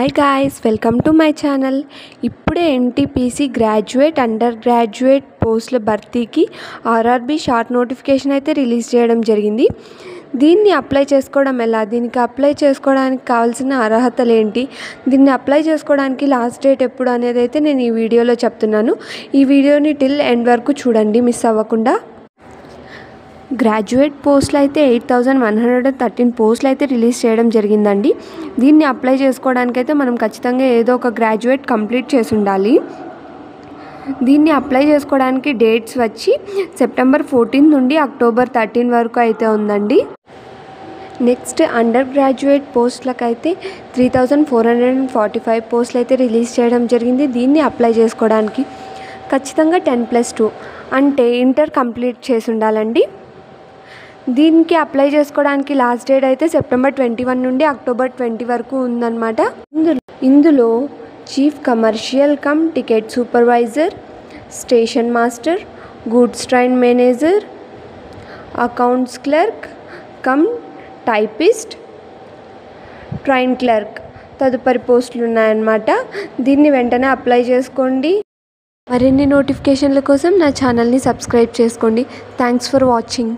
Hi guys, welcome to my channel. ఇప్పుడే NTPC graduate, under graduate పోస్టుల భర్తీకి RRB short notification అయితే release చేయడం జరిగింది. దీన్ని అప్లై చేసుకోవడం ఎలా, దీనికి అప్లై చేసుకోవడానికి కావాల్సిన అర్హతలు ఏంటి, దీన్ని అప్లై చేసుకోవడానికి లాస్ట్ డేట్ ఎప్పుడు అనేది అయితే నేను ఈ వీడియోలో చెప్తున్నాను. ఈ వీడియోని టిల్ ఎండ్ వరకు చూడండి, మిస్ అవ్వకుండా. గ్రాడ్యుయేట్ పోస్టులు అయితే 8113 పోస్టులు అయితే రిలీజ్ చేయడం జరిగిందండి. దీన్ని అప్లై చేసుకోవడానికైతే మనం ఖచ్చితంగా ఏదో ఒక గ్రాడ్యుయేట్ కంప్లీట్ చేసి ఉండాలి. దీన్ని అప్లై చేసుకోవడానికి డేట్స్ వచ్చి సెప్టెంబర్ 14 నుండి అక్టోబర్ 13 వరకు అయితే ఉందండి. నెక్స్ట్ అండర్ గ్రాడ్యుయేట్ పోస్టులకు అయితే 3445 పోస్టులు అయితే రిలీజ్ చేయడం జరిగింది. దీన్ని అప్లై చేసుకోవడానికి ఖచ్చితంగా 10+2 అంటే ఇంటర్ కంప్లీట్ చేసి ఉండాలండి. దీనికి అప్లై చేసుకోవడానికి లాస్ట్ డేట్ అయితే సెప్టెంబర్ 21 నుండి అక్టోబర్ 20 వరకు ఉందన్నమాట. ఇందులో chief commercial come ticket supervisor, station master, goods train manager, accounts clerk cum typist, train clerk తదుపరి పోస్టులు ఉన్నాయన్నమాట. దీన్ని వెంటనే అప్లై చేసుకోండి. మరిన్ని నోటిఫికేషన్ల కోసం నా ఛానల్ని సబ్స్క్రైబ్ చేసుకోండి. Thanks for watching.